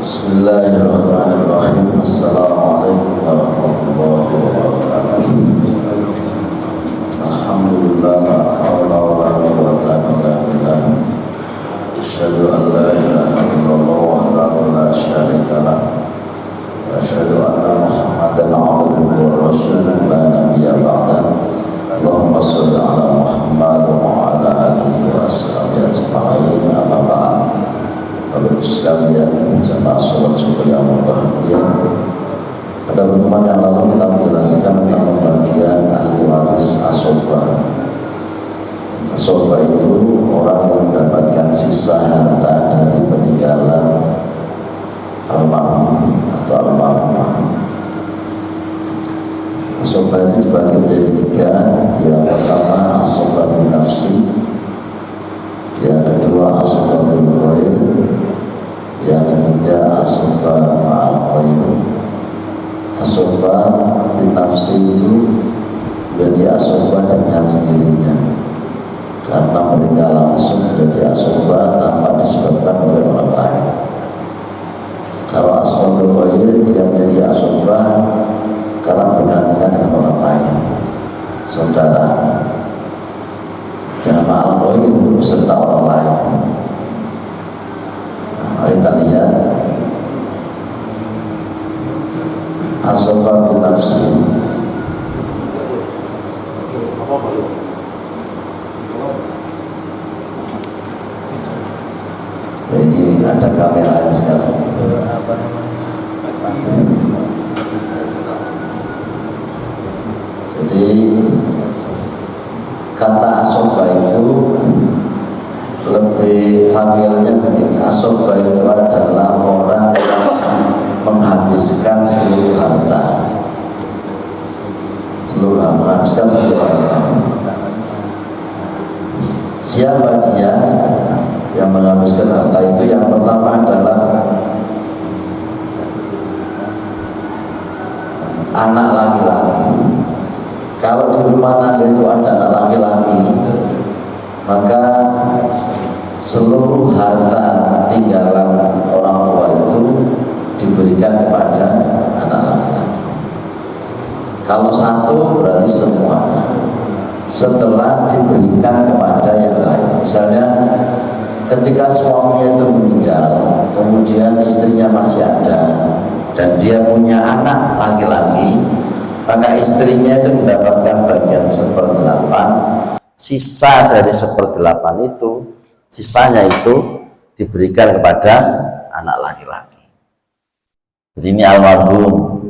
Bismillahirrahmanirrahim. Assalamualaikum warahmatullahi wabarakatuh. Alhamdulillah, la haula wa la quwwata illa billah. Asyhadu an la ilaha illallah wahdahu la syarika lah. Wa asyhadu anna Muhammadan abduhu wa rasuluhu la nabiyya ba'dahu. Allahumma shalli ala Muhammad wa ala alihi wa ashabihi ajma'in. Amma ba'd. Bapak sekalian, jamaah sholat subuh yang berbahagia. Pada pertemuan yang lalu kita menjelaskan tentang pembagian ahli waris asobah. Asobah itu orang yang mendapatkan sisa harta dari peninggalan almarhum atau almarhumah. Asobah itu dibagi menjadi tiga. Yang pertama asobah bin nafsi, yang kedua asobah bin ghair, yang ketiga asobah ma'al ghair. Asobah bin nafsi itu menjadi asobah dengan sendirinya karena meninggal langsung, menjadi asobah tanpa disebabkan oleh orang lain. Kalau asobah bin ghair, dia menjadi asobah karena bergandengan dengan orang lain, saudara. Dengan ma'al ghair beserta orang lain. Mari kita lihat asobah bin nafsi. Ini ada kameranya sekarang. Jadi kata asobah itu lebih familiarnya begini. Asobah itu adalah orang yang menghabiskan seluruh harta, menghabiskan seluruh harta. Siapa dia yang menghabiskan harta itu? Yang pertama adalah anak laki-laki. Kalau di rumah tangga itu ada anak laki-laki, maka seluruh harta tinggalan orang tua itu diberikan kepada anak laki-laki. Kalau satu berarti semua, setelah diberikan kepada yang lain. Misalnya ketika suaminya itu meninggal, kemudian istrinya masih ada dan dia punya anak laki-laki, maka istrinya itu mendapatkan bagian 1/8. Sisa dari 1/8 itu, sisanya itu diberikan kepada anak laki-laki. Jadi ini almarhum,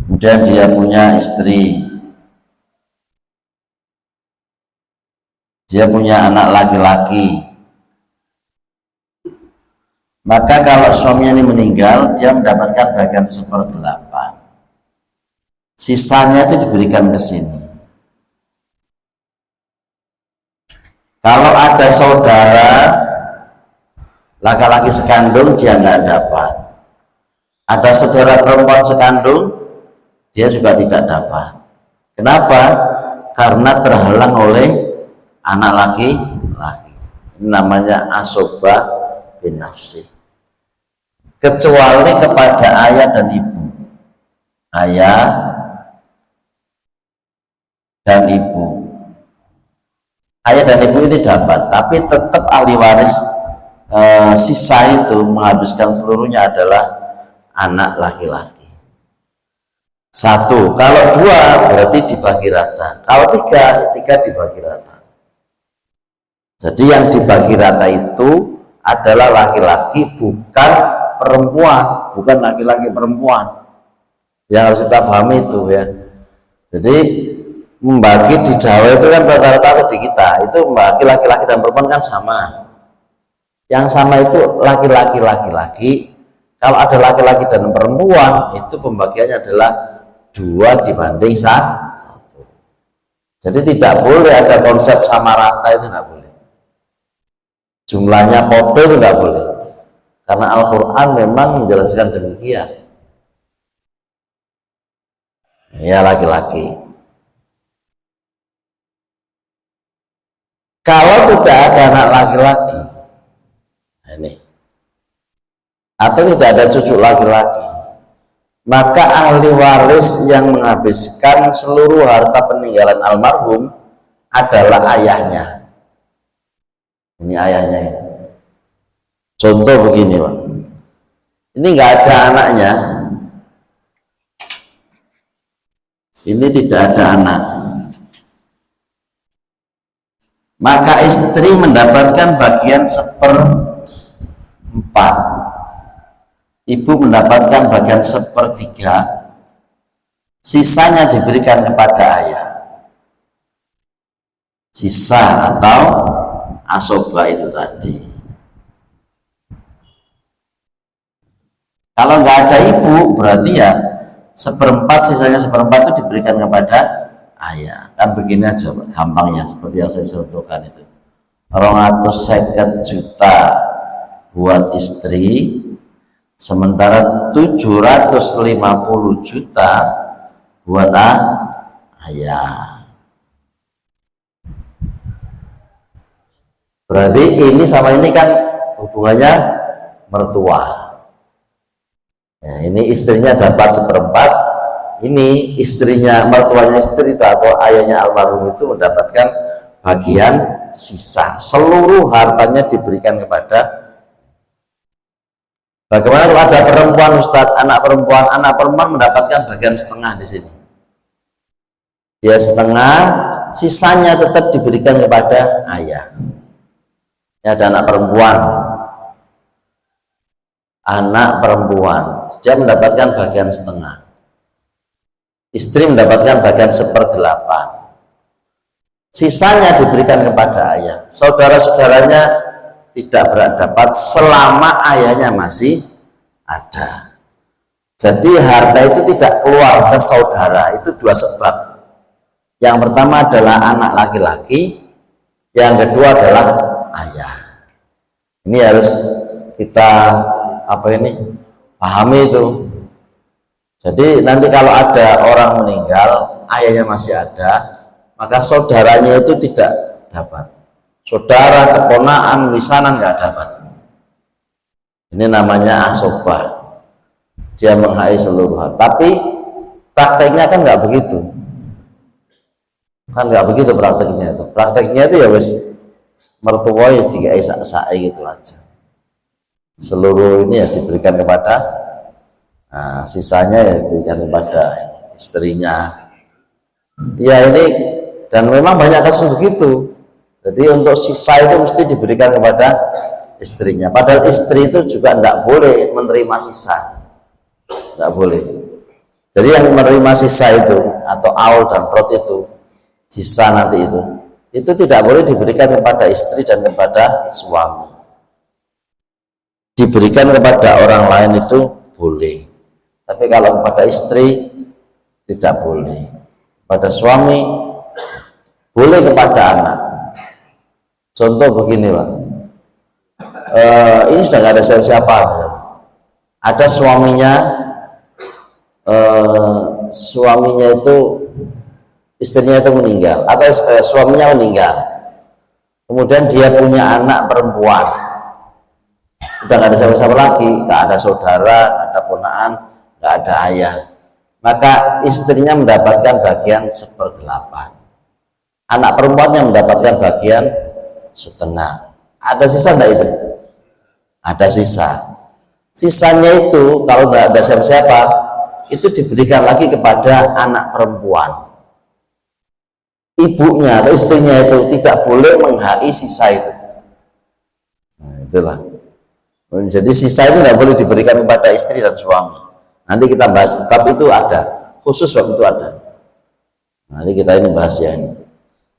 kemudian dia punya istri, dia punya anak laki-laki. Maka kalau suaminya ini meninggal, dia mendapatkan bagian 1/8. Sisanya itu diberikan ke sini. Kalau ada saudara laki-laki sekandung, dia nggak dapat. Ada saudara perempuan sekandung, dia juga tidak dapat. Kenapa? Karena terhalang oleh anak laki-laki. Ini namanya asobah bin nafsi. Kecuali kepada ayah dan ibu. Ayah dan ibu. Ayah dan ibu ini dapat, tapi tetap ahli waris sisa itu menghabiskan seluruhnya adalah anak laki-laki. Satu, kalau dua berarti dibagi rata. Kalau tiga dibagi rata. Jadi yang dibagi rata itu adalah laki-laki, bukan perempuan, bukan laki-laki perempuan. Yang harus kita pahami itu ya. Jadi membagi di Jawa itu kan rata-rata di kita itu membagi laki-laki dan perempuan kan sama. Yang sama itu laki-laki. Kalau ada laki-laki dan perempuan, itu pembagiannya adalah 2/1. Jadi tidak boleh ada konsep sama rata, itu tidak boleh. Jumlahnya podo itu tidak boleh. Karena Al-Quran memang menjelaskan demikian. Ya laki-laki. Kalau tidak ada anak laki-laki, Nah, ini. Atau tidak ada cucu laki-laki, maka ahli waris yang menghabiskan seluruh harta peninggalan almarhum adalah ayahnya. Ini ayahnya ini. Contoh begini, Pak. Ini nggak ada anaknya, ini tidak ada anak, maka istri mendapatkan bagian 1/4, ibu mendapatkan bagian 1/3, sisanya diberikan kepada ayah. Sisa atau asoba itu tadi. Kalau nggak ada ibu, berarti ya 1/4, sisanya 1/4 itu diberikan kepada ayah. Kan begini aja, gampangnya, seperti yang saya contohkan itu. 250 juta buat istri, sementara 750 juta buat ayah. Berarti ini sama ini kan hubungannya mertua. Ya, ini istrinya dapat 1/4, ini istrinya, mertuanya istri itu atau ayahnya almarhum itu mendapatkan bagian sisa. Seluruh hartanya diberikan kepada. Bagaimana kalau ada perempuan, Ustadz, anak perempuan mendapatkan bagian setengah di sini. Dia setengah, sisanya tetap diberikan kepada ayah. Ini ada anak perempuan, dia mendapatkan bagian setengah, istri mendapatkan bagian 1/8, sisanya diberikan kepada ayah. Saudara-saudaranya tidak berdapat selama ayahnya masih ada. Jadi harta itu tidak keluar ke saudara, itu dua sebab. Yang pertama adalah anak laki-laki, yang kedua adalah ayah. Ini harus kita pahami itu. Jadi nanti kalau ada orang meninggal, ayahnya masih ada, maka saudaranya itu tidak dapat. Saudara, keponakan, misanan nggak dapat. Ini namanya asobah. Dia menghai seluruh hal. Tapi prakteknya kan nggak begitu. Kan nggak begitu prakteknya itu. Prakteknya itu ya wes mertua ya tiga sak gitu aja. Seluruh ini ya diberikan kepada, sisanya ya diberikan kepada istrinya. Ya ini, dan memang banyak kasus begitu. Jadi untuk sisa itu mesti diberikan kepada istrinya. Padahal istri itu juga tidak boleh menerima sisa, tidak boleh. Jadi yang menerima sisa itu atau aul dan rot itu, sisa nanti itu tidak boleh diberikan kepada istri dan kepada suami. Diberikan kepada orang lain itu boleh, tapi kalau kepada istri tidak boleh. Pada suami boleh, kepada anak. Contoh begini, Pak, ini sudah nggak ada siapa-siapa, ada suaminya itu, istrinya itu meninggal, atau suaminya meninggal, kemudian dia punya anak perempuan, udah nggak ada siapa-siapa lagi, nggak ada saudara, nggak ada ponakan, nggak ada ayah, maka istrinya mendapatkan bagian 1/8, anak perempuannya mendapatkan bagian setengah. Ada sisa enggak itu? Ada sisa. Sisanya itu kalau nggak ada siapa-siapa, itu diberikan lagi kepada anak perempuan. Ibunya atau istrinya itu tidak boleh menghai sisa itu. Nah, itulah. Jadi sisa itu tidak boleh diberikan kepada istri dan suami. Nanti kita bahas, kitab itu ada, khusus waktu itu ada. Nanti kita ini bahas ya ini.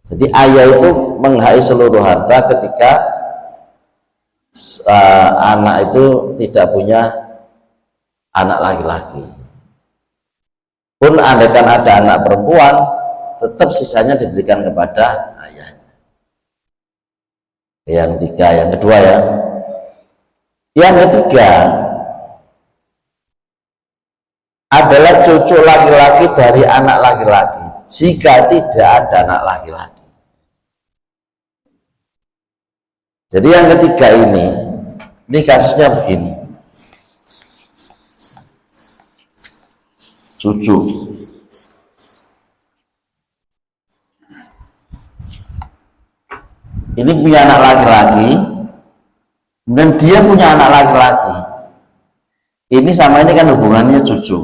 Jadi ayah itu menghai seluruh harta ketika anak itu tidak punya anak laki-laki. Pun andaikan ada anak perempuan, tetap sisanya diberikan kepada ayahnya. Yang ketiga, yang kedua ya. Yang ketiga adalah cucu laki-laki dari anak laki-laki jika tidak ada anak laki-laki. Jadi yang ketiga ini Ini kasusnya begini, cucu. Ini punya anak laki-laki, kemudian dia punya anak laki-laki. Ini sama ini kan hubungannya cucu.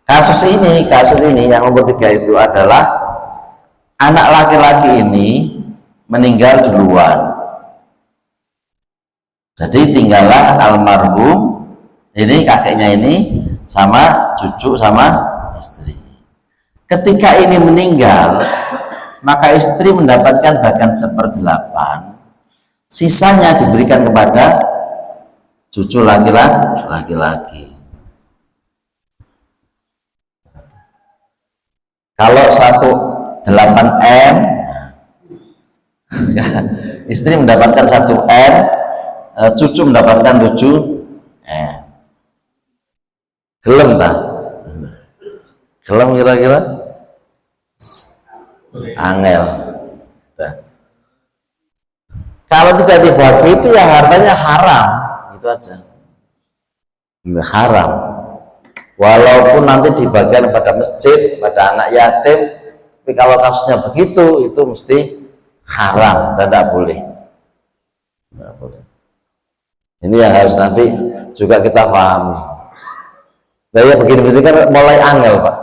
Kasus ini yang nomor 3 itu adalah anak laki-laki ini meninggal duluan. Jadi tinggallah almarhum ini, kakeknya ini sama cucu sama istri. Ketika ini meninggal, maka istri mendapatkan bagian 1/8, sisanya diberikan kepada cucu laki-laki. Kalau 1/8M, istri mendapatkan 1M, cucu mendapatkan 7M. Gelem tak? Gelem kira-kira? Angel. Nah. Kalau tidak dibagi itu ya hartanya haram, itu aja. Haram. Walaupun nanti dibagikan pada masjid, pada anak yatim, tapi kalau kasusnya begitu itu mesti haram dan tidak boleh. Tidak boleh. Ini yang harus nanti juga kita pahami. Nah ya begini-begini kan mulai angel Pak,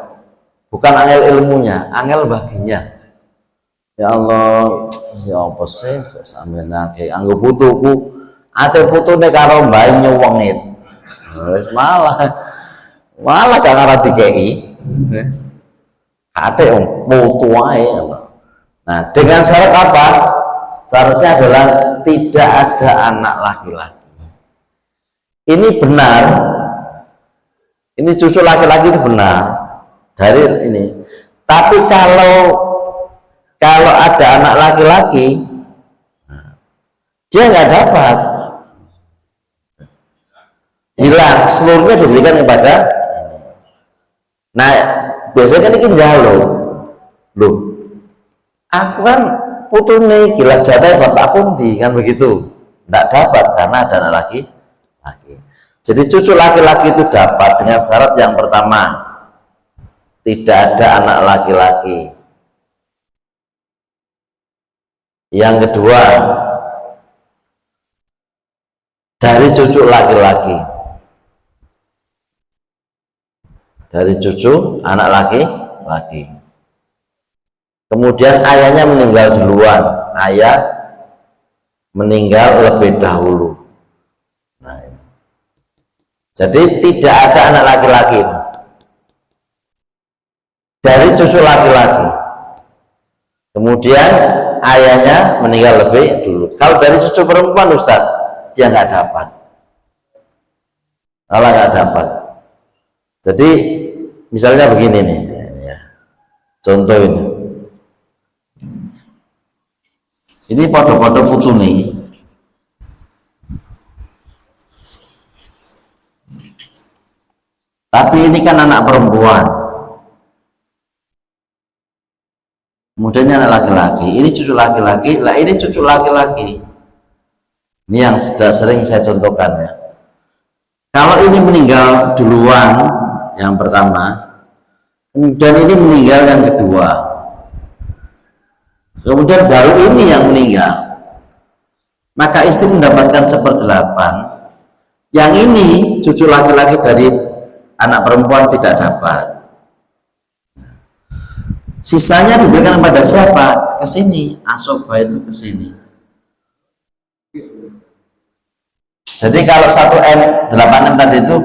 bukan angel ilmunya, angel baginya. Ya Allah, ya apa sih kok sampeyan akeh anggo putuku, ate putune karo mbae nyuwengit. Wis malah gak ngarep dikei. Wis. Ate putu wae. Nah, dengan syarat apa? Syaratnya adalah tidak ada anak laki-laki. Ini benar. Ini cucu laki-laki itu benar dari ini. Tapi kalau ada anak laki-laki, dia nggak dapat, hilang, seluruhnya diberikan kepada. Nah, biasanya kan ini jalo, loh, aku kan putune gila jatah bapakku di kan begitu, nggak dapat karena ada anak laki. Jadi cucu laki-laki itu dapat dengan syarat yang pertama, tidak ada anak laki-laki. Yang kedua, dari cucu laki-laki, dari cucu anak laki-laki. Kemudian ayahnya meninggal duluan, ayah meninggal lebih dahulu. Nah, jadi tidak ada anak laki-laki dari cucu laki-laki. Kemudian ayahnya meninggal lebih dulu. Kalau dari cucu perempuan Ustadz, dia nggak dapat. Allah nggak dapat. Jadi misalnya begini nih, ya. Contoh ini. Ini foto-foto putu nih. Tapi ini kan anak perempuan. Kemudian ini anak laki-laki. Ini cucu laki-laki. Lah ini cucu laki-laki. Ini yang sudah sering saya contohkan ya. Kalau ini meninggal duluan yang pertama, kemudian ini meninggal yang kedua, kemudian baru ini yang meninggal, maka istri mendapatkan 1/8. Yang ini cucu laki-laki dari anak perempuan tidak dapat. Sisanya diberikan kepada siapa? Ke sini, asoba itu ke sini. Jadi kalau 1M 8M tadi itu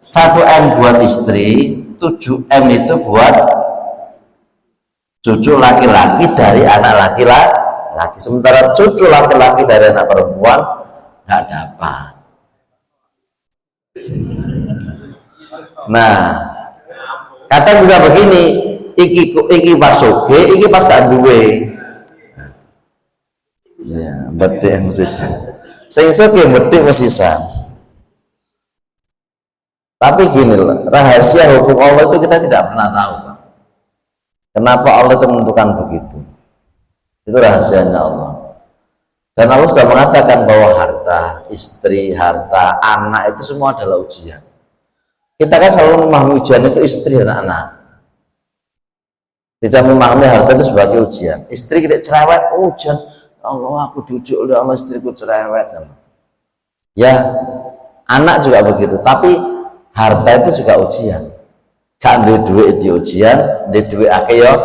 1M buat istri, 7M itu buat cucu laki-laki dari anak laki-laki. Sementara cucu laki-laki dari anak perempuan nggak dapat. Nah, kata bisa begini, iki pas oke, iki pas gak duwe. Ya, bedhe yang sisa. Sing soge bedhe mesisan. Tapi gini loh, rahasia hukum Allah itu kita tidak pernah tahu, Pak. Kenapa Allah itu menentukan begitu? Itu rahasianya Allah. Dan Allah sudah mengatakan bahwa harta, istri, harta, anak itu semua adalah ujian. Kita kan selalu memahami ujian itu istri dan anak. Tidak memahami harta itu sebagai ujian. Istri kita cerewet, ujian. Allah, aku diuji oleh Allah, istriku cerewet. Ya, anak juga begitu. Tapi harta itu juga ujian. Kan duit itu ujian, di duit akeh ya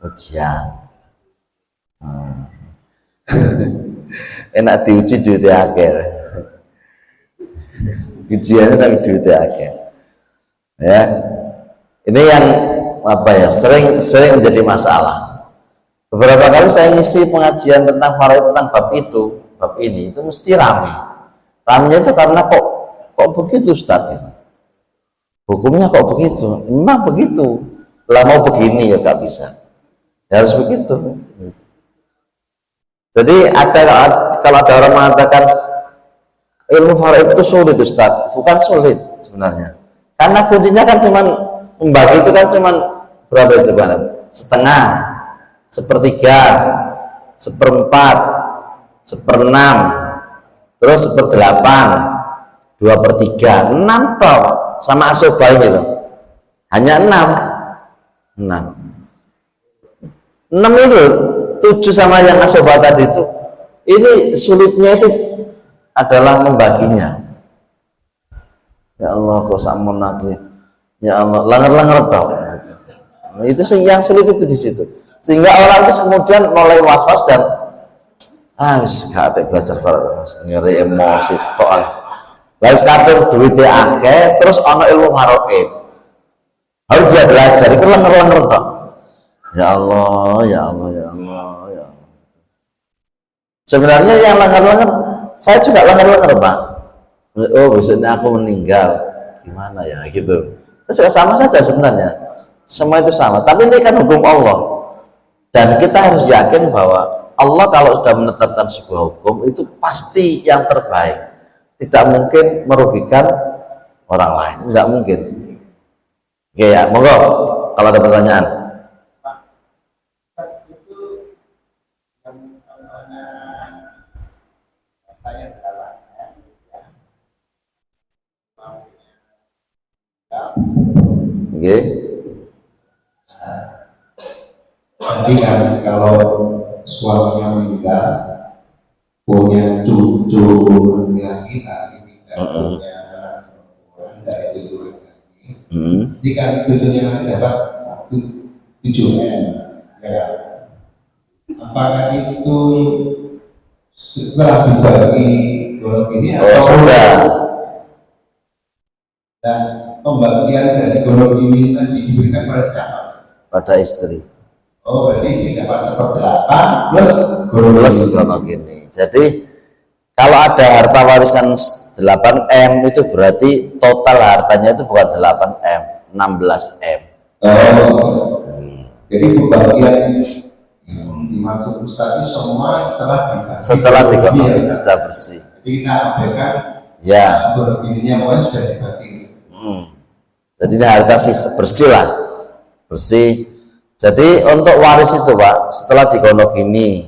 ujian. Enak diuji duitnya akeh. Ujiannya tapi duitnya akeh. Ya, ini yang apa ya, sering menjadi masalah. Beberapa kali saya ngisi pengajian tentang faraid, tentang bab ini itu mesti rame. Ramenya itu karena kok begitu Ustaz? Hukumnya kok begitu? Memang begitu. Lah mau begini ya gak bisa. Ya harus begitu. Jadi kalau ada orang mengatakan ilmu faraid itu sulit Ustaz, bukan sulit sebenarnya. Karena kuncinya kan cuman membagi itu kan cuman berapa itu Bang? Setengah, sepertiga, seperempat, seperenam, terus seperdelapan, 2/3, 6 toh sama asoba ini loh. Hanya 6 itu 7 sama yang asoba tadi itu. Ini sulitnya itu adalah membaginya. Ya Allah, kok samun lagi. Ya Allah, langer-langer tau. Nah, itu yang sulit itu di situ. Sehingga orang itu kemudian mulai was-was dan wis gak belajar faraid, ngeri emosi tok. Lalu sekarang duitnya akeh, terus ana ilmu faraid. Harus dia belajar itu langer-langer tok. Ya Allah, ya Allah, ya Allah, ya Allah. Sebenarnya yang langer-langer, saya juga langer-langer Pak. Oh besoknya aku meninggal, gimana ya gitu. Saya juga sama saja sebenarnya. Semua itu sama. Tapi ini kan hukum Allah. Dan kita harus yakin bahwa Allah kalau sudah menetapkan sebuah hukum itu pasti yang terbaik. Tidak mungkin merugikan orang lain. Tidak mungkin. Oke ya, monggo kalau ada pertanyaan. Oke. Jadi kan kalau suaminya meninggal punya cucu laki tapi tidak punya tidak cucu laki. Jadi kan cucunya nanti dapat 7 M. Ya. Apakah itu setelah dibagi golongan ini atau sudah? Dan pembagian dari golongan ini tadi diberikan pada siapa? Pada istri. Oh, berarti istri dapat 1/8 plus golongan ini. Jadi kalau ada harta warisan 8M itu berarti total hartanya itu bukan 8M, 16M. Jadi pembagian yang dimaksud Ustaz itu semua setelah dibagi sudah bersih. Jadi kita abaikan ya. Golongannya mau sudah dibagi. Jadi ini harta bersih lah, bersih. Jadi untuk waris itu Pak, setelah digonok ini,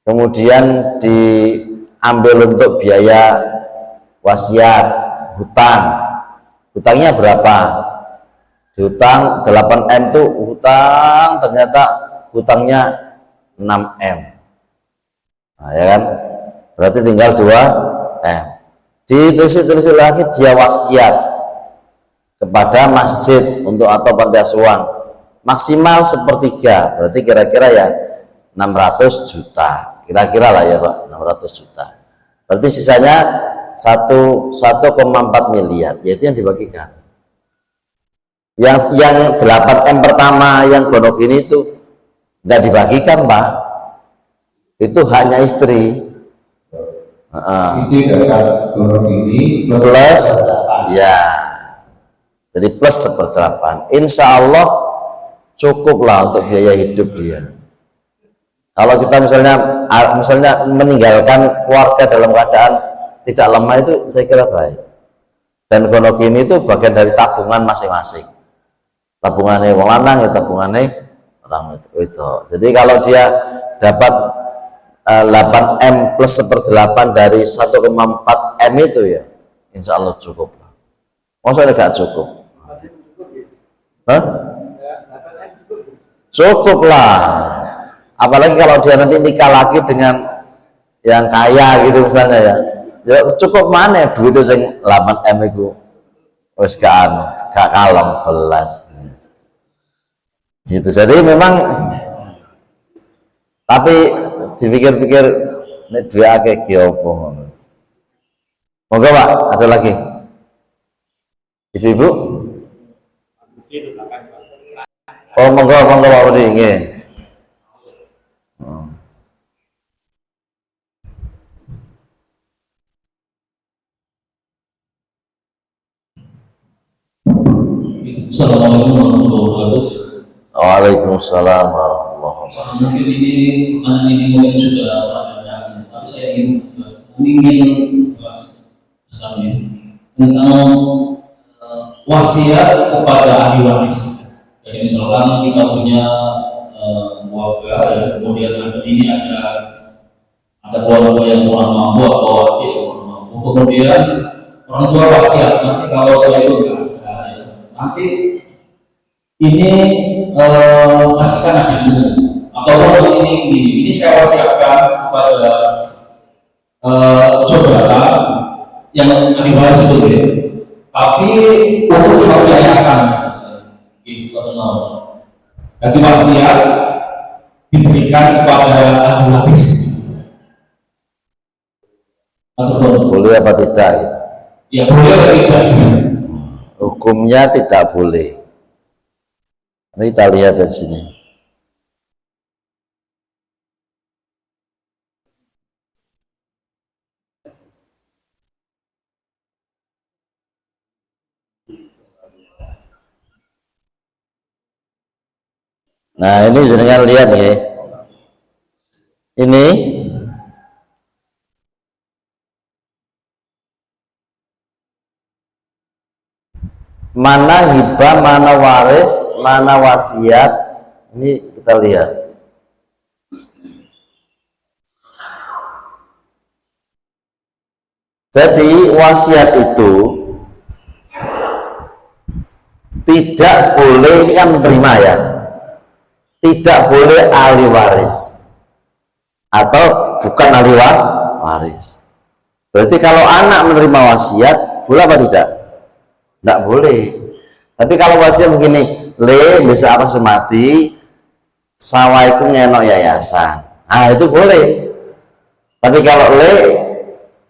kemudian diambil untuk biaya wasiat, hutangnya berapa? Dihutang 8M itu hutang, ternyata hutangnya 6M. Nah, ya kan? Berarti tinggal 2M. Ditulis lagi dia wasiat kepada masjid untuk atau panti asuhan. Maksimal 1/3, berarti kira-kira ya 600 juta, kira-kira lah ya Pak, 600 juta. Berarti sisanya 1,4 miliar, yaitu yang dibagikan. Yang 8M pertama yang gonok ini itu nggak dibagikan Pak, itu hanya istri. Istri dapat gonok ini plus ya, jadi plus 1/8. Insya Allah cukuplah untuk biaya hidup dia. Kalau kita misalnya meninggalkan keluarga dalam keadaan tidak lemah, itu saya kira baik. Dan gonok ini itu bagian dari tabungan masing-masing. Tabungannya orang lanang, ya tabungannya orang itu. Jadi kalau dia dapat 8M plus 1/8 dari 1,4M itu ya, insya Allah cukup lah. Maksudnya gak cukup? Hah? Cukup lah. Apalagi kalau dia nanti nikah lagi dengan yang kaya gitu misalnya ya, ya cukup mana duit itu sing 8M itu wis gak kalong belas gitu. Jadi memang, tapi dipikir-pikir nek duwe akeh ki opo. Monggo Pak, ada lagi ibu-ibu. Oh monggo Pak Budi nggih. Assalamualaikum warahmatullahi wabarakatuh. Waalaikumsalam warahmatullahi wabarakatuh. Mungkin ini pertanyaan ini mungkin sudah pernah, tapi saya ingin tentang wasiat kepada ahli waris. Jadi misalkan kita punya keluarga, ya, kemudian ini ada keluarga yang kurang mampu atau adik yang kurang mampu, kemudian orang tua wasiat nanti kalau saya itu enggak ada, ya, nanti ini kasihkan adikmu atau ini saya wasiatkan kepada saudara yang ahli waris itu ya, tapi untuk suatu yayasan itu jadi wasiat diberikan kepada ahli waris atau Boleh apa tidak? ya boleh atau tidak? Hukumnya tidak boleh. Ini kita lihat dari sini. Nah ini jenengan lihat ya. Ini mana hibah, mana waris, mana wasiat. Ini kita lihat. Jadi wasiat itu tidak boleh, ini kan menerima ya, tidak boleh ahli waris atau bukan ahli waris. Berarti kalau anak menerima wasiat boleh apa tidak? Tidak boleh. Tapi kalau wasiat begini, le bisa apa semati sawaiku ngenok yayasan, nah itu boleh. Tapi kalau le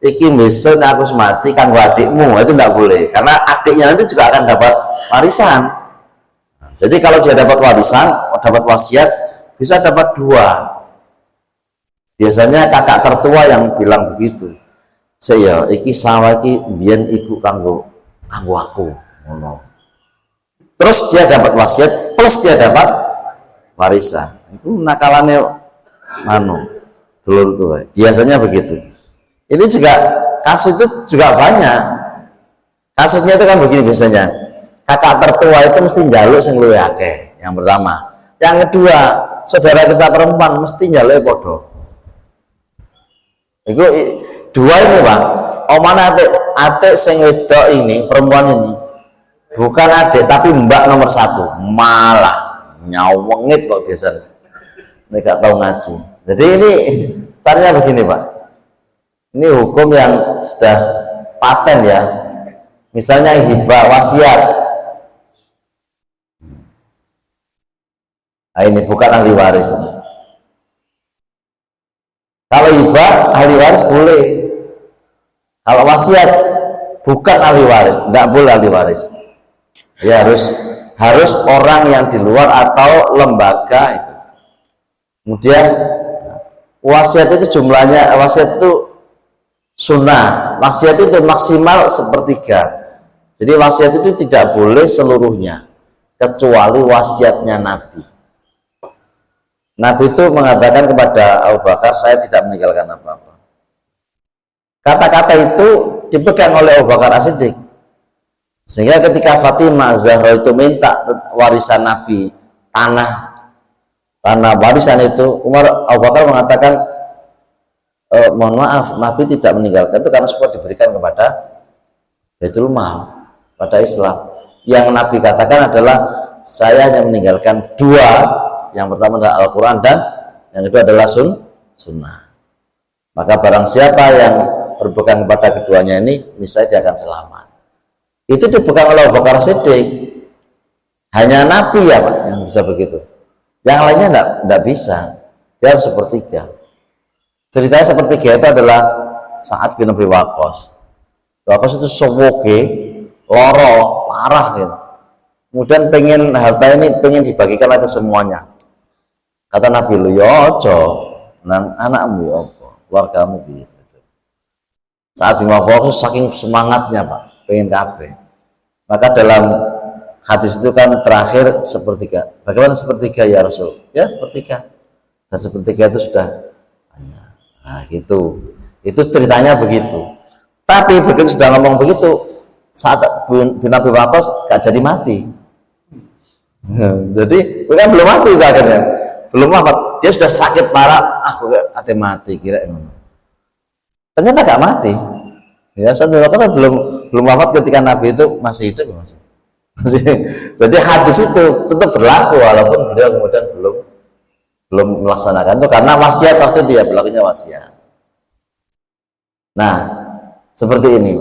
iki besok aku semati kanggo adikmu, itu tidak boleh, karena adiknya nanti juga akan dapat warisan. Jadi kalau dia dapat warisan, dapat wasiat, bisa dapat dua. Biasanya kakak tertua yang bilang begitu. Saya iki sawah iki biyen ibu kanggo aku, ngono. Terus dia dapat wasiat plus dia dapat warisan. Itu nakalannya dulur tuh. Biasanya begitu. Ini juga kasus itu juga banyak. Kasusnya itu kan begini biasanya. Kakak tertua itu mesti njaluk sing luwih akeh. Yang pertama. Yang kedua, saudara kita perempuan mesti njaluk podo. Itu dua ini Pak. Omane atik sing wedok ini, perempuan ini bukan adik tapi mbak nomor 1, malah nyawengit kok biasanya. Ini gak tahu ngaji. Jadi ini caranya begini Pak. Ini hukum yang sudah paten ya. Misalnya hibah wasiat. Nah, ini bukan ahli waris. Kalau hibah ahli waris boleh. Kalau wasiat bukan ahli waris, tidak boleh ahli waris. Ya harus orang yang di luar atau lembaga itu. Kemudian wasiat itu jumlahnya, wasiat itu sunnah, wasiat itu maksimal 1/3. Jadi wasiat itu tidak boleh seluruhnya, kecuali wasiatnya Nabi. Nabi itu mengatakan kepada Abu Bakar, saya tidak meninggalkan apa-apa. Kata-kata itu dipegang oleh Abu Bakar As-Siddiq. Sehingga ketika Fatimah Zahra itu minta warisan Nabi, tanah warisan itu, Abu Bakar mengatakan, mohon maaf, Nabi tidak meninggalkan itu karena semua diberikan kepada Baitul Mal, pada Islam. Yang Nabi katakan adalah saya hanya meninggalkan dua, yang pertama adalah Al-Quran dan yang kedua adalah sunnah. Maka barang siapa yang berpegang kepada keduanya ini, misalnya dia akan selamat. Itu dipegang oleh Abu Bakar Siddiq. Hanya Nabi ya Pak yang bisa begitu. Yang lainnya enggak bisa. Dia harus sepertiga. Ceritanya sepertiga itu adalah Sa'ad bin Abi Waqqas. Waqqas itu sewoge, loro, parah gitu. Kemudian pengen harta ini pengen dibagikan aja semuanya. Kata Nabi, lu ya ojo, nang anakmu ya apa, keluargamu gitu. Saat bin Waqqas saking semangatnya Pak, pengen kabeh. Maka dalam hadis itu kan terakhir sepertiga. Bagaimana sepertiga ya Rasul? Ya sepertiga. Dan sepertiga itu sudah banyak. Nah gitu. Itu ceritanya begitu. Tapi begitu sudah ngomong begitu, saat bin Abi Waqqas gak jadi mati. Jadi bukan belum mati akhirnya. Belum wafat. Dia sudah sakit parah. Aku ate mati kira emang. Ternyata gak mati. Ya, saat Waqqas belum wafat ketika Nabi itu masih hidup masih. Jadi hadis itu tetap berlaku walaupun beliau kemudian belum melaksanakan itu karena wasiat waktu itu ya berlakunya wasiat. Nah, seperti ini.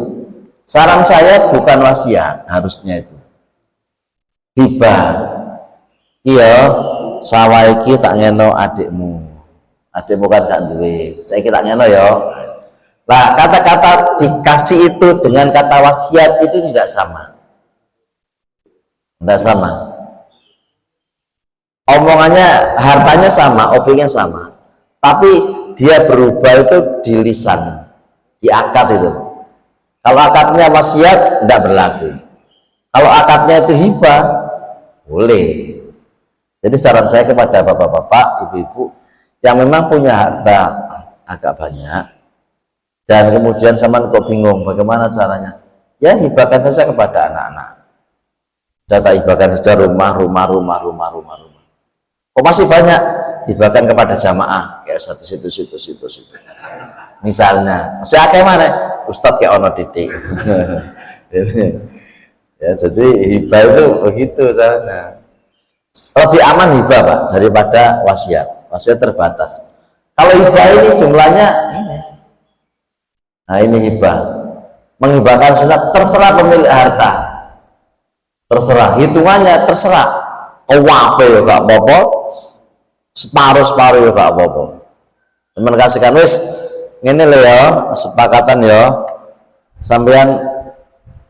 Saran saya bukan wasiat harusnya itu. Hibah. Iya, sawaiki tak ngeno adikmu. Adikmu kan gak duwe. Saiki tak ngeno ya. Nah, kata-kata dikasih itu dengan kata wasiat itu tidak sama. Tidak sama. Omongannya, hartanya sama, obrolnya sama. Tapi dia berubah itu di lisan, di akad itu. Kalau akadnya wasiat, tidak berlaku. Kalau akadnya itu hibah, boleh. Jadi saran saya kepada bapak-bapak, ibu-ibu yang memang punya harta agak banyak, dan kemudian sama kok bingung bagaimana caranya, ya hibahkan saja kepada anak-anak. Data hibahkan saja rumah. Kok masih banyak, hibahkan kepada jamaah kayak satu situ. Misalnya, masih akeh mana? Ustadz kayak ono titik. Ya, jadi hibah itu begitu caranya. Lebih aman hibah Pak daripada wasiat. Wasiat terbatas. Kalau hibah ini jumlahnya ini. Nah ini hibah. Menghibahkan sunat terserah pemilik harta. Terserah, hitungannya terserah. Kewape ya gak apa-apa. Separuh ya gak apa-apa. Teman kasihkan wis ngene lho ya, sepakatan ya. Sampean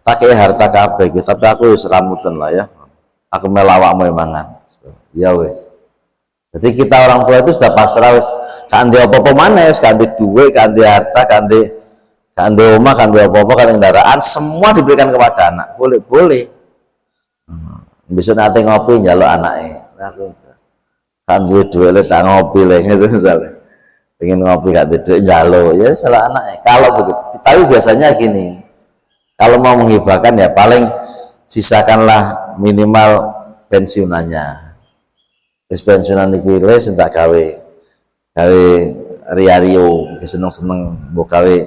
pakai harta kabeh gitu, tapi aku wis ramuten lah ya. Aku melawakmu mangan. Ya wis. Jadi kita orang tua itu sudah pasrah wis, kanthi apa-apa maneh, wis kanthi duit, kanthi harta, kanthi omah, kanthi apa-apa, kanthi kendaraan, semua diberikan kepada anak. Boleh. Besok nanti ngopi njaluk anake. Aku kan duwe dhuwit tak ngopi le gitu misalnya. Pengen ngopi gak duwe dhuwit njaluk, ya salah anake. Kalau begitu. Tapi biasanya gini. Kalau mau menghibahkan ya paling sisakanlah minimal pensiunannya. Wis pensiunan iki wis entak gawe ria-rio, seneng-seneng mbok gawe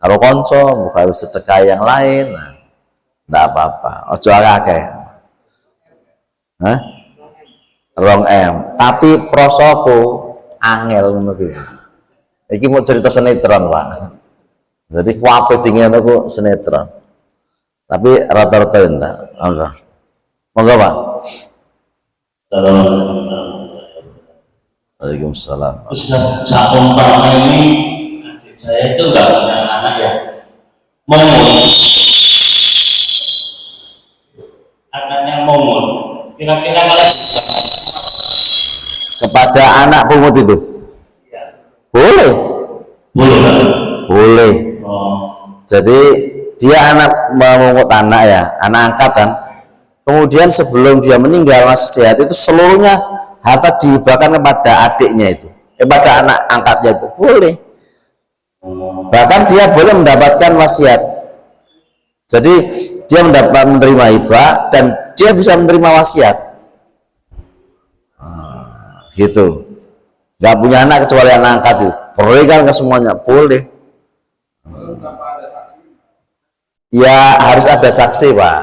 karo kanca, mbok gawe sedekah yang lain. Nah, enggak apa-apa. Ojo akeh. Hah? 2M. Tapi prosoku angel ngono iki. Iki mau cerita sinetron, Pak. Jadi kuape dingin aku sinetron. Tapi rata-rata enggak. Enggak. Monggo, Pak. Waalaikumsalam. Saat umpama ini adik saya itu nggak punya anak ya, mongun, anaknya mongun, kira-kira kalau kepada anak pungut itu ya. boleh Boleh. boleh. Jadi dia anak memungut anak ya, anak angkat kan. Kemudian sebelum dia meninggal masih sehat itu seluruhnya harta dihibahkan kepada adiknya itu, kepada anak angkatnya itu boleh. Bahkan dia boleh mendapatkan wasiat. Jadi dia menerima hibah dan dia bisa menerima wasiat. Gitu. nggak punya anak kecuali anak angkat itu boleh kan ke semuanya boleh. Ya harus ada saksi Pak.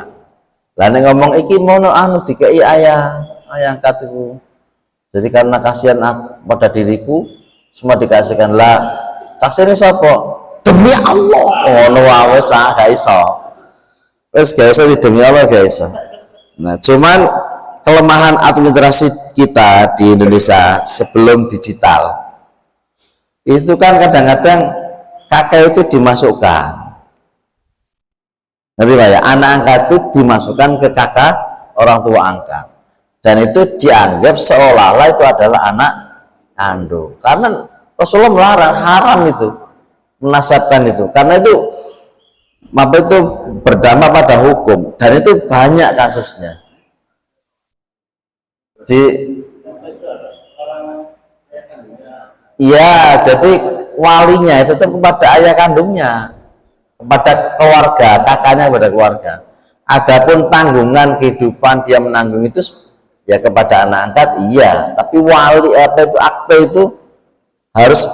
Lah nek ngomong iki mono anu dikai ayah angkat itu. Jadi karena kasihan pada diriku semua dikasihkan lah. Saksi ini siapa? Demi Allah. Oh no wes gak iso. Wes gak iso demi Allah gak iso. Nah cuman kelemahan administrasi kita di Indonesia sebelum digital itu kan kadang-kadang kakek itu dimasukkan. Nanti Pak ya, anak angkat itu dimasukkan ke kakak orang tua angkat dan itu dianggap seolah-olah itu adalah anak kandung karena Rasulullah melarang, haram itu menasabkan itu karena itu apa itu berdampak pada hukum dan itu banyak kasusnya. Iya, jadi walinya itu tetap kepada ayah kandungnya, kepada keluarga, kakaknya kepada keluarga. Adapun tanggungan kehidupan dia menanggung itu ya kepada anak angkat, iya. Tapi wali apa itu akte itu harus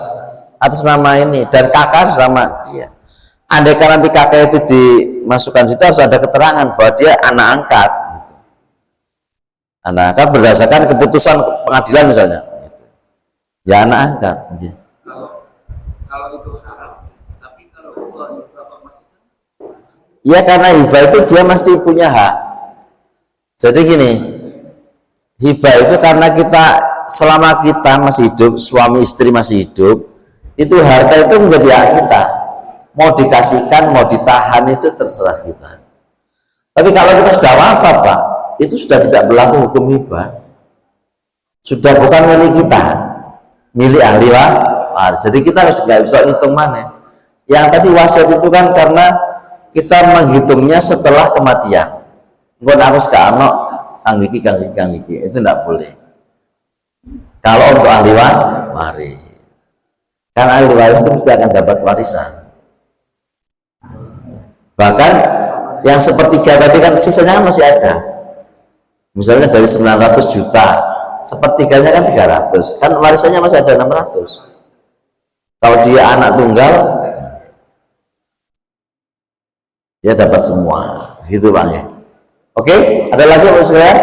atas nama ini dan kakak harus nama dia. Andai kan nanti kakak itu dimasukkan situ harus ada keterangan bahwa dia anak angkat. Anak angkat berdasarkan keputusan pengadilan misalnya. Ya anak angkat. Kalau itu haram, tapi kalau Bapak masukkan? Ya karena hibah itu dia masih punya hak. Jadi gini, hibah itu karena kita selama kita masih hidup, suami istri masih hidup, itu harta itu menjadi hak kita. Mau dikasihkan, mau ditahan itu terserah kita. Tapi kalau kita sudah wafat Pak, itu sudah tidak berlaku hukum hibah. Sudah bukan milik kita, milik ahli waris. Jadi kita harus nggak bisa hitung mana. Yang tadi wasiat itu kan karena kita menghitungnya setelah kematian. Nggak harus ke anak, kang iki, itu tidak boleh. Kalau untuk ahli waris, kan ahli waris itu mesti akan dapat warisan. Bahkan yang sepertiga tadi kan sisanya masih ada. Misalnya dari 900 juta, sepertiganya kan 300, kan warisannya masih ada 600. Kalau dia anak tunggal, dia dapat semua, gitu Bang ya. Oke, ada lagi Pak sekalian?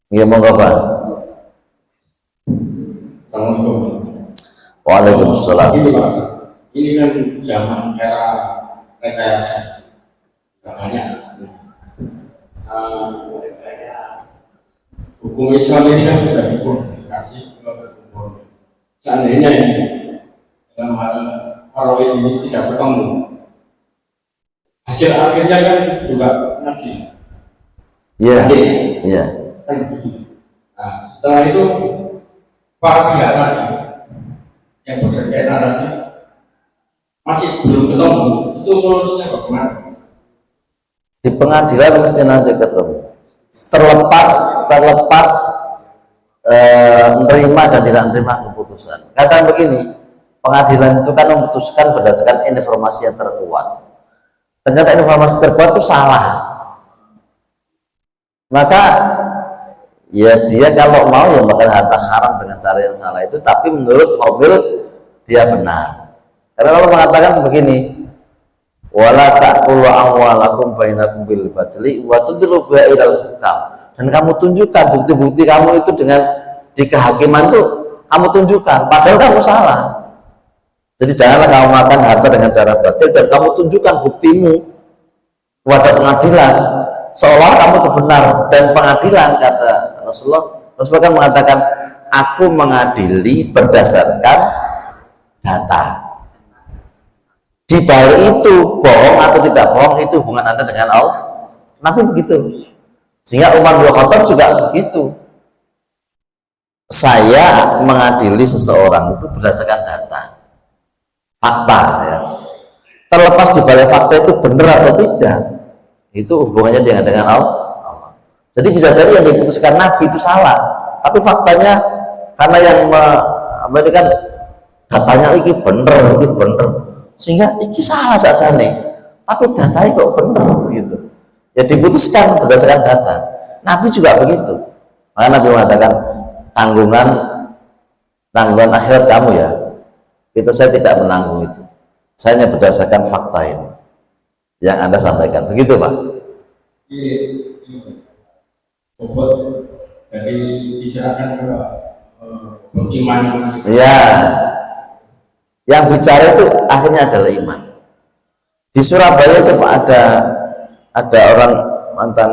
Ya monggo Pak. Assalamualaikum. Waalaikumsalam. Ini kan zaman era rekayasa, banyak. Hukum Islam ini kan sudah dikodifikasi ke hukum. Seandainya dalam hal Harawin ini tidak bertemu, hasil akhirnya kan juga nanti. Iya. Iya. Nah, setelah itu para pihak tadi yang bersengketa tadi masih belum ketemu, itu solusinya bagaimana? Di pengadilan mesti nanti ketemu. Terlepas menerima dan tidak menerima keputusan. Kadang begini, pengadilan itu kan memutuskan berdasarkan informasi yang terkuat. Ternyata informasi terkuat itu salah. Maka ya dia kalau mau ya makan harta haram dengan cara yang salah itu, tapi menurut formil dia benar. Karena kalau mengatakan begini, wala ta'kulu amwalakum bainakum bil batli wa tudlu biha ilal hukam, dan kamu tunjukkan bukti-bukti kamu itu dengan di kehakiman tuh kamu tunjukkan padahal kamu salah. Jadi janganlah kamu makan harta dengan cara batil dan kamu tunjukkan buktimu kepada pengadilan seolah kamu itu benar. Dan pengadilan, kata Rasulullah kan mengatakan, aku mengadili berdasarkan data. Di balik itu bohong atau tidak bohong itu hubungan Anda dengan Allah. Nabi begitu. Sehingga Umar bin Khattab juga begitu. Saya mengadili seseorang itu berdasarkan data, fakta ya. Terlepas di balik fakta itu benar atau tidak, itu hubungannya dengan Allah. Jadi bisa jadi yang diputuskan Nabi itu salah, tapi faktanya karena yang ini kan datanya ini benar, sehingga ini salah saja nih, tapi datanya kok benar gitu. Ya diputuskan berdasarkan data. Nabi juga begitu. Maka Nabi mengatakan tanggungan tanggungan akhirat kamu ya. Itu saya tidak menanggung itu. Saya hanya berdasarkan fakta ini yang Anda sampaikan. Begitu Pak? Iya. Bobot dari diserahkan ke iman. Ya. Yang bicara itu akhirnya adalah iman. Di Surabaya itu Pak ada orang mantan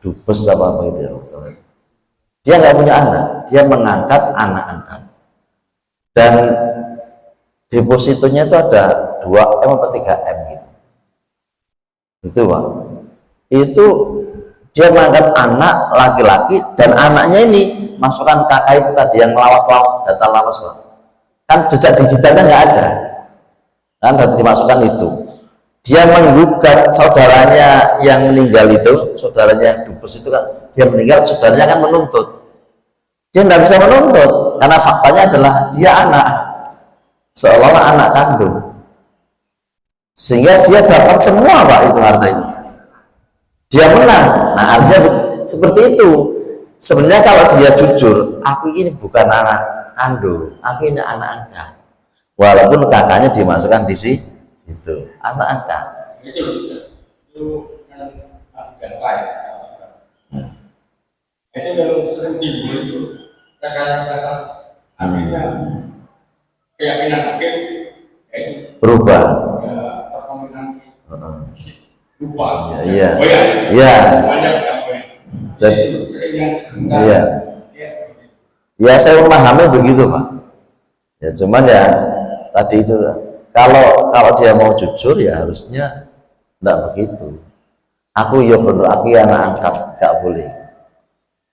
dubes apa gitu ya. Dia nggak punya anak, dia mengangkat anak angkat. Dan depositonya itu ada 2M atau 3M gitu. Itu Pak. Itu dia mengangkat anak laki-laki dan anaknya ini masukkan kakak itu tadi yang lawas-lawas, data lawas Pak. Kan jejak digitalnya nggak ada. Kan harus dimasukkan itu. Dia menggugat saudaranya yang meninggal itu, saudaranya yang dubes itu kan, dia meninggal, saudaranya kan menuntut. Dia nggak bisa menuntut karena faktanya adalah dia anak, seolah-olah anak kandung, sehingga dia dapat semua Pak itu hartanya. Dia menang. Nah artinya seperti itu. Sebenarnya kalau dia jujur, aku ini bukan anak kandung, aku ini anak angkat. Walaupun kakaknya dimasukkan di situ, anak angkat. Itu kan agak lain. Itu yang sering timbul itu kakak-kakak akhirnya keyakinan hakim Berubah. terkombinasi lupa. Iya. Oh ya. Iya. Banyak apa ya? Jadi, Sering yang iya. Ya saya memahami begitu Pak. Ya cuman ya tadi itu kalau dia mau jujur ya harusnya enggak begitu. Aku ya benar, aku ya anak angkat, nggak boleh.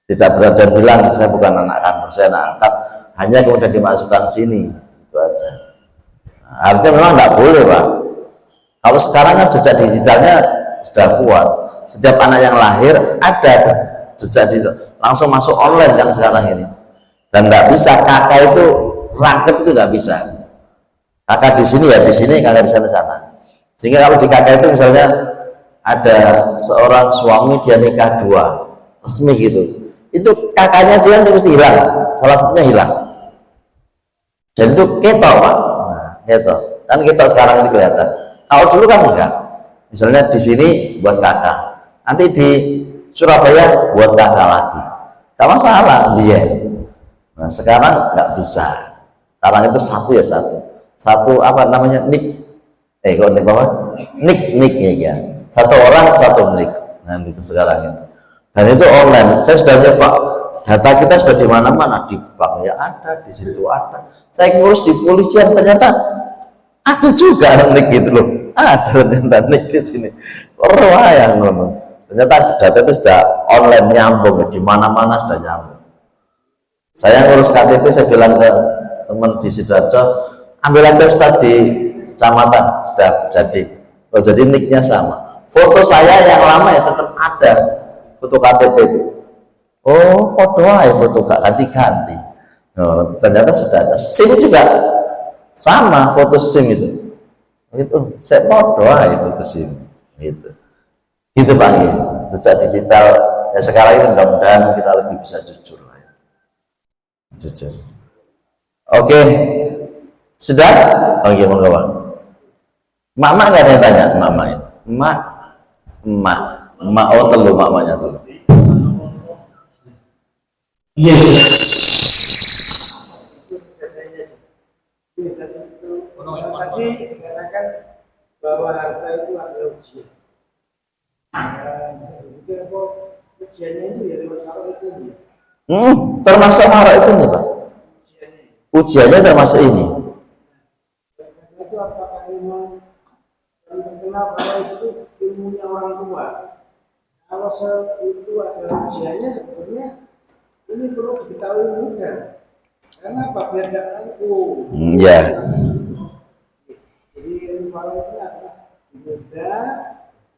Tidak berada bilang saya bukan anak kandung, saya anak angkat, hanya kemudian dimasukkan sini, itu aja. Nah, artinya memang nggak boleh Pak. Kalau sekarang kan jejak digitalnya sudah kuat. Setiap anak yang lahir ada jejak digital, langsung masuk online kan sekarang ini. Dan nggak bisa kakak itu rangkep itu nggak bisa. Kakak di sini ya di sini, kakak di sana. Sehingga kalau di kakak itu misalnya ada seorang suami dia nikah 2 resmi gitu, itu kakaknya dia mesti hilang, salah satunya hilang. Dan itu ketok Pak, nah, ketok. Kan ketok sekarang ini kelihatan. Kalau dulu kan enggak. Misalnya di sini buat kakak, nanti di Surabaya buat kakak lagi. Gak masalah dia. Nah sekarang nggak bisa. Sekarang itu satu ya satu apa namanya nik. Kok nik apa? Nik ya. Satu orang satu nik. Nah itu sekarang ini. Dan itu online. Saya sudah nyoba. Data kita sudah di mana-mana, di bank ya ada, di situ ada. Saya ngurus di polisian ternyata ada juga nik gitu loh. Ada ternyata nik di sini. Wah ngono. Ternyata data itu sudah online nyambung, di mana-mana sudah nyambung. Saya ngurus KTP, saya bilang ke teman di Sidoarjo, ambil aja Ustaz di kecamatan, sudah jadi. Oh jadi nicknya sama. Foto saya yang lama ya tetap ada, foto KTP itu. Oh, foto aja foto gak ganti-ganti. Oh, ternyata sudah ada. SIM juga sama, foto SIM itu. Itu saya foto aja foto SIM. Gitu Pak. Jejak digital ya sekarang ini mudah-mudahan kita lebih bisa jujur lah ya. Jujur. Oke. Sudah? Oke, monggo Pak. Mama nggak ada yang tanya, mama ya. Emak oh telu mamanya dulu. Yes. Tadi dikatakan bahwa harta itu adalah ujian. Saya berpikir kok ujiannya itu ya lewat kalau itu ya. Termasuk hal itu nih Pak. Ujiannya termasuk ini. Itu apakah memang yang terkenal kalau itu ilmunya orang tua? Kalau itu adalah ujiannya sebetulnya ini perlu diketahui muda. Karena apa? Biar tidak ragu. Ya. Jadi kalau itu adalah muda.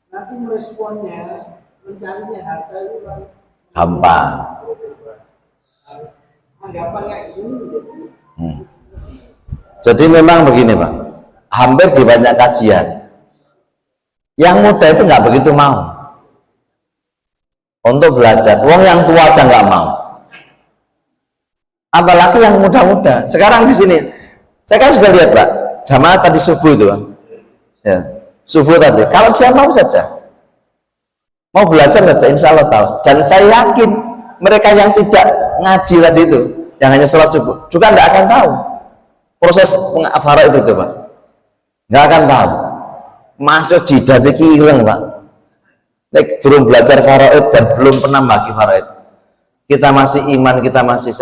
Nanti meresponnya, mencarinya harta itu kan Gampang. Anggapan kayak gini menjadi Jadi memang begini Pak, hampir di banyak kajian yang muda itu nggak begitu mau untuk belajar, wong yang tua aja nggak mau. apalagi yang muda-muda. Sekarang di sini saya kan sudah lihat Pak, jamaah tadi subuh itu kan, ya subuh tadi. Kalau dia mau saja, mau belajar saja, insya Allah tahu. Dan saya yakin mereka yang tidak ngaji tadi itu, yang hanya sholat subuh, juga tidak akan tahu proses faraid itu Pak, nggak akan tahu. Masuk jidat iki hilang Pak. Nek belum belajar faraid dan belum pernah bagi faraid, kita masih iman, kita masih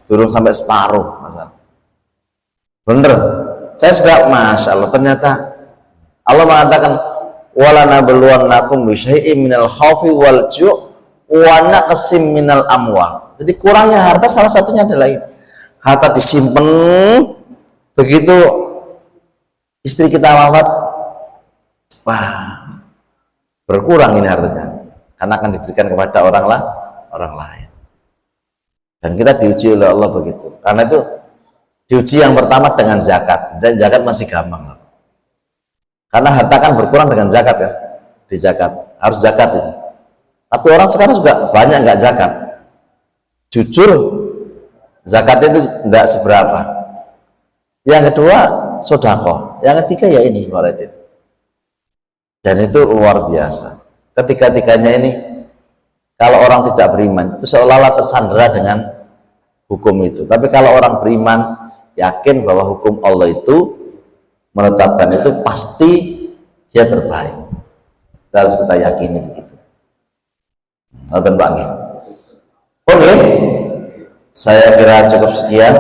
belum sampai separuh. Bener, saya sudah, masya Allah, ternyata Allah mengatakan wala nabluwannakum bisyai'im minal khaufi wal ju' wa naqsim minal amwal. Jadi kurangnya harta salah satunya adalah ini. Harta disimpan, begitu istri kita wafat, wah, berkurang ini hartanya karena akan diberikan kepada orang lain. Dan kita diuji oleh Allah begitu. Karena itu diuji yang pertama dengan zakat. Dan zakat masih gampang. Karena harta kan berkurang dengan zakat kan. Di zakat harus zakat itu. Tapi orang sekarang juga banyak nggak zakat. Jujur zakatnya itu tidak seberapa. Yang kedua sodako. Yang ketiga ya ini waridin. Dan itu luar biasa. Ketiga-tiganya ini kalau orang tidak beriman itu seolah-olah tersandera dengan hukum itu. Tapi kalau orang beriman yakin bahwa hukum Allah itu menetapkan itu pasti dia terbaik. Kita harus kita yakini begitu. Nonton Pak Nggih. Oke, saya kira cukup sekian.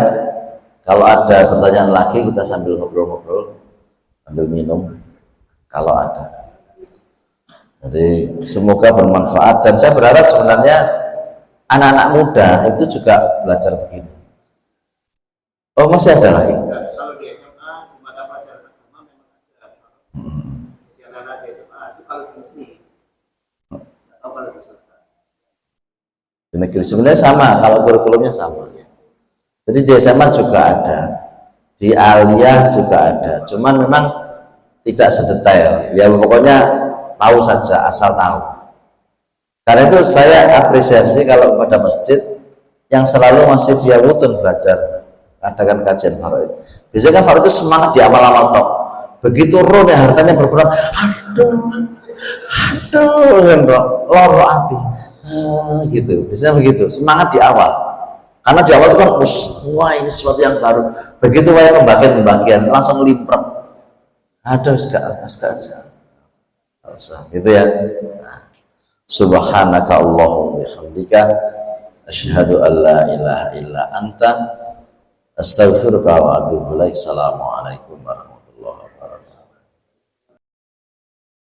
Kalau ada pertanyaan lagi kita sambil ngobrol-ngobrol, sambil minum kalau ada. Jadi semoga bermanfaat dan saya berharap sebenarnya anak-anak muda itu juga belajar begini. Oh masih ada lagi? Kalau di SMA cuma ada pelajaran agama memang ada. Yang anak di SMA itu kalau di negeri atau kalau di swasta. Di negeri sebenarnya sama, kalau kurikulumnya sama. Jadi di SMA juga ada, di Aliyah juga ada. Cuman memang tidak sedetail. Ya pokoknya tahu saja, asal tahu. Karena itu saya apresiasi kalau pada masjid yang selalu masih dia wutun belajar adakan kajian faraid. Biasanya kan faraid itu semangat di amal-amal tok. Begitu roh ya hartanya berkurang, loro hati, gitu. Biasanya begitu, semangat di awal. Karena di awal itu kan, wah ini sesuatu yang baru. Begitu saya pembagian langsung limpret. Ada usah, gitu ya. Nah, subhanaka Allahumma bihamdika asyhadu an la ilaha illa anta astaghfiruka wa atubu ilaik. Assalamualaikum.